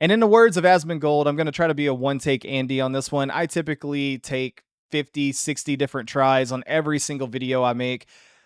And in the words of Asmongold, I'm going to try to be a one-take Andy on this one. I typically take 50, 60 different tries on every single video I make,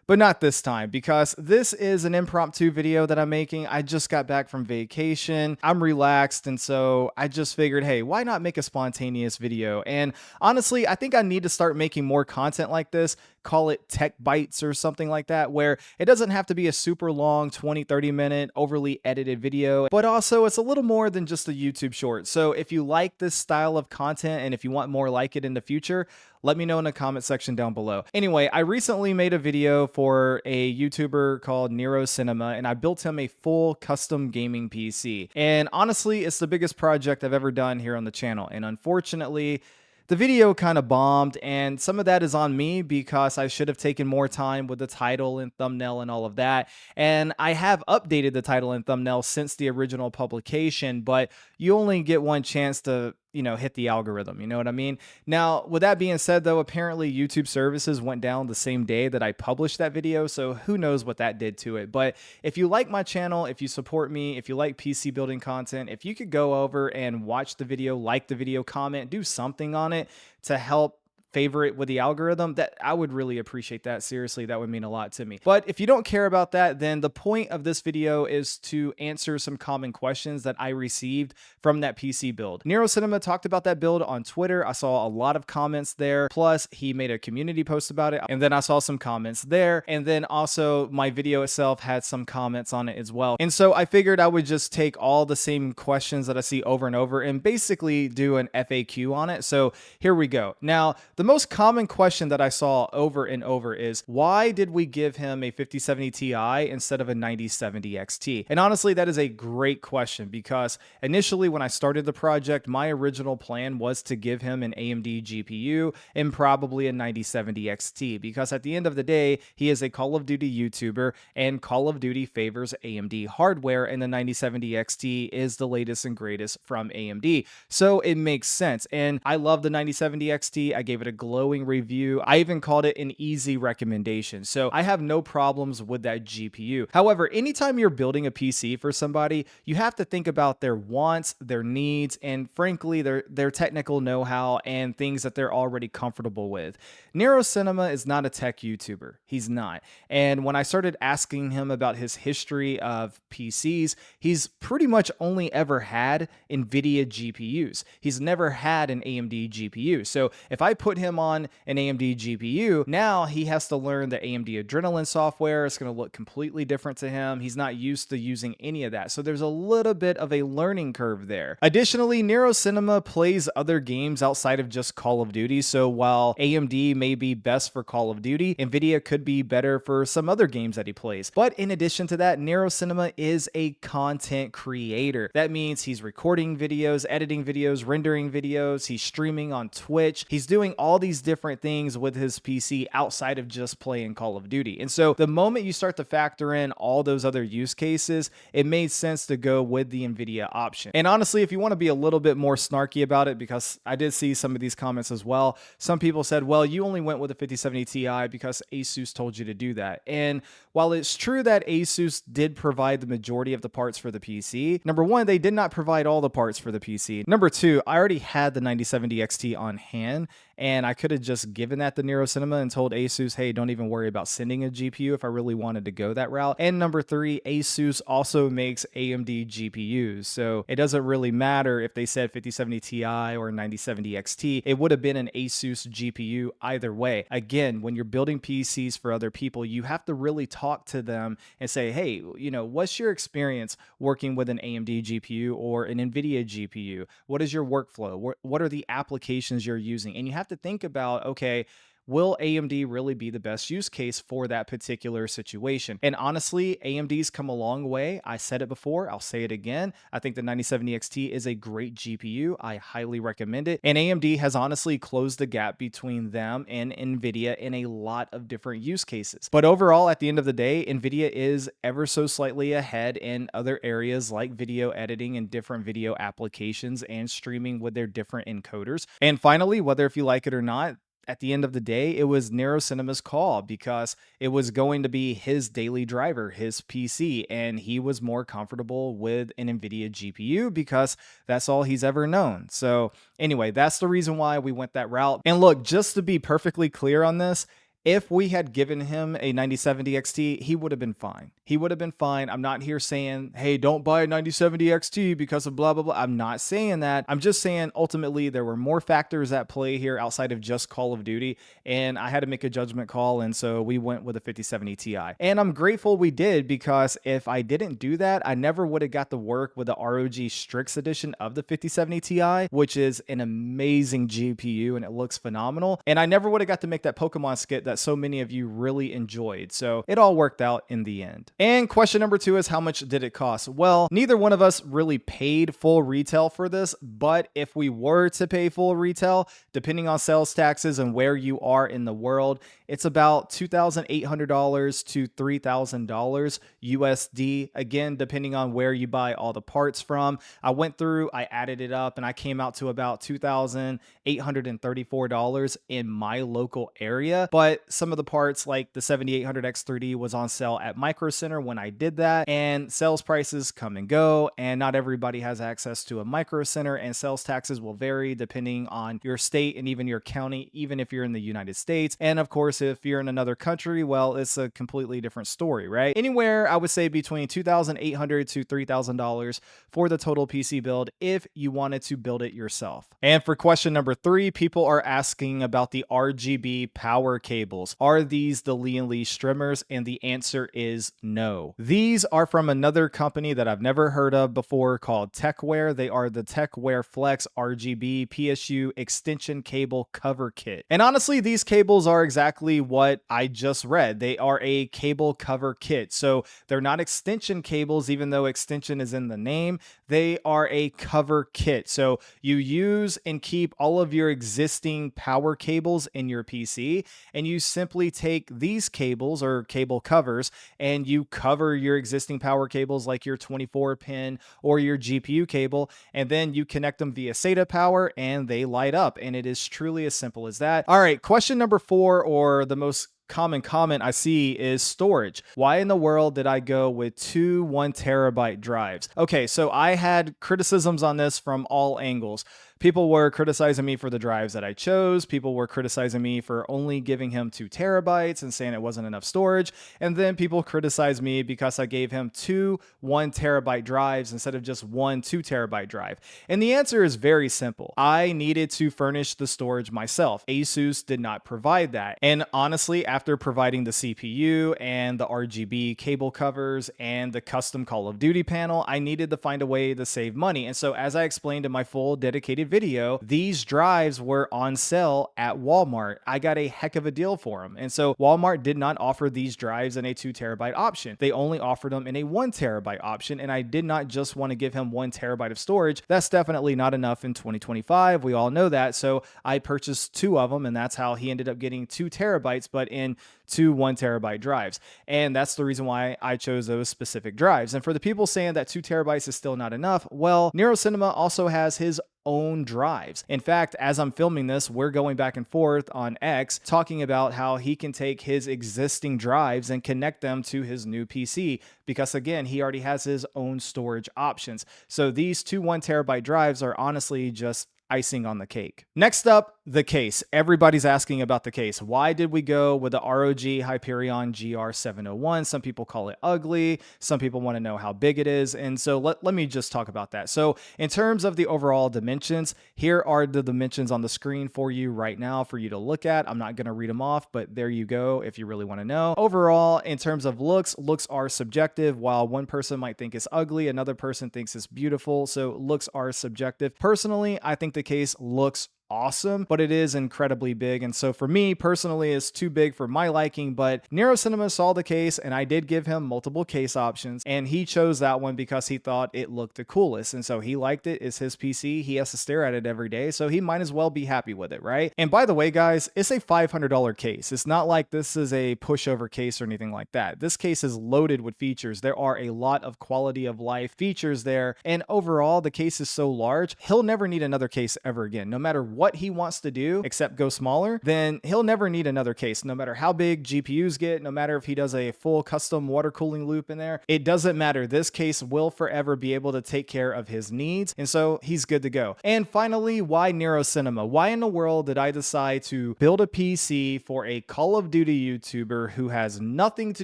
but not this time because this is an impromptu video that I'm making. I just got back from vacation. I'm relaxed, and so I just figured, hey, why not make a spontaneous video? And honestly, I think I need to start making more content like this. Call it tech bites or something like that, where it doesn't have to be a super long 20, 30-minute overly edited video, but also it's a little more than just a YouTube short. So if you like this style of content and if you want more like it in the future, let me know in the comment section down below. Anyway, I recently made a video for a YouTuber called NerosCinema, and I built him a full custom gaming PC. And honestly, it's the biggest project I've ever done here on the channel. And unfortunately, the video kind of bombed, and some of that is on me because I should have taken more time with the title and thumbnail and all of that. And I have updated the title and thumbnail since the original publication, but you only get one chance to hit the algorithm. You know what I mean? Now, with that being said, though, apparently YouTube services went down the same day that I published that video. So who knows what that did to it. But if you like my channel, if you support me, if you like PC building content, if you could go over and watch the video, like the video, comment, do something on it to help favor it with the algorithm, that I would really appreciate that. Seriously, that would mean a lot to me. But if you don't care about that, then the point of this video is to answer some common questions that I received from that PC build. NerosCinema talked about that build on Twitter. I saw a lot of comments there. Plus, he made a community post about it, and then I saw some comments there. And then also my video itself had some comments on it as well. And so I figured I would just take all the same questions that I see over and over and basically do an FAQ on it. So here we go. Now, the most common question that I saw over and over is, why did we give him a 5070 Ti instead of a 9070 XT? And honestly, that is a great question because initially when I started the project, my original plan was to give him an AMD GPU and probably a 9070 XT because at the end of the day, he is a Call of Duty YouTuber and Call of Duty favors AMD hardware, and the 9070 XT is the latest and greatest from AMD. So it makes sense. And I love the 9070 XT. I gave it a glowing review. I even called it an easy recommendation. So I have no problems with that GPU. However, anytime you're building a PC for somebody, you have to think about their wants, their needs, and frankly, their technical know-how and things that they're already comfortable with. NerosCinema is not a tech YouTuber. He's not. And when I started asking him about his history of PCs, he's pretty much only ever had Nvidia GPUs. He's never had an AMD GPU. So if I put him on an AMD GPU, now he has to learn the AMD Adrenalin software. It's going to look completely different to him. He's not used to using any of that. So there's a little bit of a learning curve there. Additionally, NerosCinema plays other games outside of just Call of Duty. So while AMD may be best for Call of Duty, Nvidia could be better for some other games that he plays. But in addition to that, NerosCinema is a content creator. That means he's recording videos, editing videos, rendering videos. He's streaming on Twitch. He's doing all these different things with his PC outside of just playing Call of Duty. And so the moment you start to factor in all those other use cases, it made sense to go with the Nvidia option. And honestly, if you want to be a little bit more snarky about it, because I did see some of these comments as well, some people said, well, you only went with a 5070 Ti because Asus told you to do that. And while it's true that Asus did provide the majority of the parts for the PC, number one, they did not provide all the parts for the PC. Number two, I already had the 9070 XT on hand, and I could have just given that to NerosCinema and told Asus, hey, don't even worry about sending a GPU if I really wanted to go that route. And number three, Asus also makes AMD GPUs. So it doesn't really matter if they said 5070 Ti or 9070 XT. It would have been an Asus GPU either way. Again, when you're building PCs for other people, you have to really talk to them and say, hey, what's your experience working with an AMD GPU or an Nvidia GPU? What is your workflow? What are the applications you're using? And you have to think about, okay, will AMD really be the best use case for that particular situation? And honestly, AMD's come a long way. I said it before, I'll say it again. I think the 9070 XT is a great GPU. I highly recommend it. And AMD has honestly closed the gap between them and Nvidia in a lot of different use cases. But overall, at the end of the day, Nvidia is ever so slightly ahead in other areas like video editing and different video applications and streaming with their different encoders. And finally, whether if you like it or not, at the end of the day, it was NerosCinema's call because it was going to be his daily driver, his PC, and he was more comfortable with an Nvidia GPU because that's all he's ever known. So anyway, that's the reason why we went that route. And look, just to be perfectly clear on this, if we had given him a 9070 XT, he would have been fine. He would have been fine. I'm not here saying, hey, don't buy a 9070 XT because of blah, blah, blah. I'm not saying that. I'm just saying ultimately there were more factors at play here outside of just Call of Duty, and I had to make a judgment call, and so we went with a 5070 Ti. And I'm grateful we did, because if I didn't do that, I never would have got to work with the ROG Strix edition of the 5070 Ti, which is an amazing GPU and it looks phenomenal. And I never would have got to make that Pokemon skit that so many of you really enjoyed. So it all worked out in the end. And question number 2 is, how much did it cost? Well, neither one of us really paid full retail for this, but if we were to pay full retail, depending on sales taxes and where you are in the world, it's about $2,800 to $3,000 USD. Again, depending on where you buy all the parts from. I went through, I added it up, and I came out to about $2,834 in my local area. But some of the parts, like the 7800X3D, was on sale at Micro Center when I did that, and sales prices come and go, and not everybody has access to a Micro Center, and sales taxes will vary depending on your state and even your county, even if you're in the United States. And of course, if you're in another country, well, it's a completely different story, right? Anywhere, I would say between $2,800 to $3,000 for the total PC build if you wanted to build it yourself. And for question number 3, people are asking about the RGB power cables. Are these the Lee & Lee streamers? And the answer is no. These are from another company that I've never heard of before called TechWare. They are the TechWare Flex RGB PSU extension cable cover kit. And honestly, these cables are exactly what I just read. They are a cable cover kit. So they're not extension cables, even though extension is in the name. They are a cover kit. So you use and keep all of your existing power cables in your PC, and you simply take these cables or cable covers and you cover your existing power cables like your 24-pin or your GPU cable, and then you connect them via SATA power and they light up. And it is truly as simple as that. All right, question number 4, or the most common comment I see, is storage. Why in the world did I go with 2 1 terabyte drives? Okay, so I had criticisms on this from all angles. People were criticizing me for the drives that I chose. People were criticizing me for only giving him 2 terabytes and saying it wasn't enough storage. And then people criticized me because I gave him 2 1 terabyte drives instead of just 1 2 terabyte drive. And the answer is very simple. I needed to furnish the storage myself. Asus did not provide that. And honestly, after providing the CPU and the RGB cable covers and the custom Call of Duty panel, I needed to find a way to save money. And so, as I explained in my full dedicated video, these drives were on sale at Walmart. I got a heck of a deal for them. And so Walmart did not offer these drives in a 2 terabyte option. They only offered them in a 1 terabyte option. And I did not just want to give him 1 terabyte of storage. That's definitely not enough in 2025. We all know that. So I purchased 2 of them, and that's how he ended up getting 2 terabytes, but in 2 1 terabyte drives. And that's the reason why I chose those specific drives. And for the people saying that 2 terabytes is still not enough, well, NerosCinema also has his own drives. In fact, as I'm filming this, we're going back and forth on X talking about how he can take his existing drives and connect them to his new PC, because again, he already has his own storage options. So these 2 1 terabyte drives are honestly just icing on the cake. Next up, the case. Everybody's asking about the case. Why did we go with the ROG Hyperion GR701? Some people call it ugly. Some people want to know how big it is. And so let me just talk about that. So in terms of the overall dimensions, here are the dimensions on the screen for you right now for you to look at. I'm not going to read them off, but there you go if you really want to know. Overall, in terms of looks are subjective. While one person might think it's ugly, another person thinks it's beautiful. So looks are subjective. Personally, I think the case looks awesome, but it is incredibly big. And so for me personally, it's too big for my liking, but NerosCinema saw the case and I did give him multiple case options, and he chose that one because he thought it looked the coolest. And so he liked it. It's his PC. He has to stare at it every day, so he might as well be happy with it, right? And by the way, guys, it's a $500 case. It's not like this is a pushover case or anything like that. This case is loaded with features. There are a lot of quality of life features there. And overall, the case is so large, he'll never need another case ever again. No matter what he wants to do except go smaller, then he'll never need another case. No matter how big GPUs get, no matter if he does a full custom water cooling loop in there, it doesn't matter. This case will forever be able to take care of his needs, and so he's good to go. And finally, why NerosCinema? Why in the world did I decide to build a PC for a Call of Duty YouTuber who has nothing to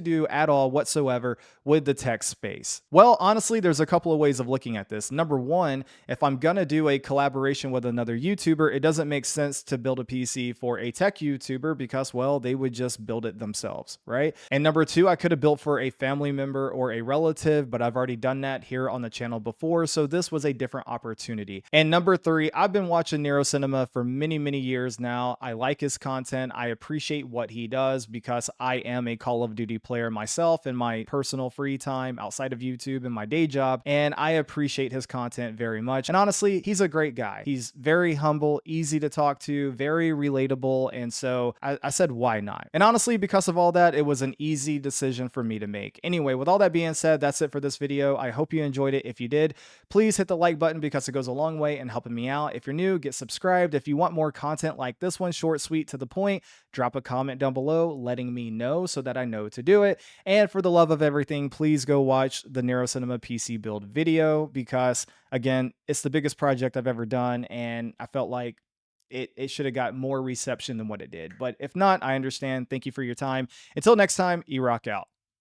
do at all whatsoever with the tech space? Well, honestly, there's a couple of ways of looking at this. Number one, if I'm gonna do a collaboration with another YouTuber, it doesn't make sense to build a PC for a tech YouTuber because, well, they would just build it themselves, right? And number two, I could have built for a family member or a relative, but I've already done that here on the channel before, so this was a different opportunity. And number three, I've been watching NerosCinema for many, many years now. I like his content. I appreciate what he does because I am a Call of Duty player myself in my personal free time outside of YouTube and my day job, and I appreciate his content very much. And honestly, he's a great guy. He's very humble, easy to talk to, very relatable, and so I said, why not? And honestly, because of all that, it was an easy decision for me to make. Anyway, with all that being said, that's it for this video. I hope you enjoyed it. If you did, please hit the like button because it goes a long way in helping me out. If you're new, get subscribed. If you want more content like this one, short, sweet, to the point, drop a comment down below letting me know so that I know to do it. And for the love of everything, please go watch the NerosCinema PC build video because, again, it's the biggest project I've ever done, and I felt like it should have got more reception than what it did. But if not, I understand. Thank you for your time. Until next time, E-Rock out.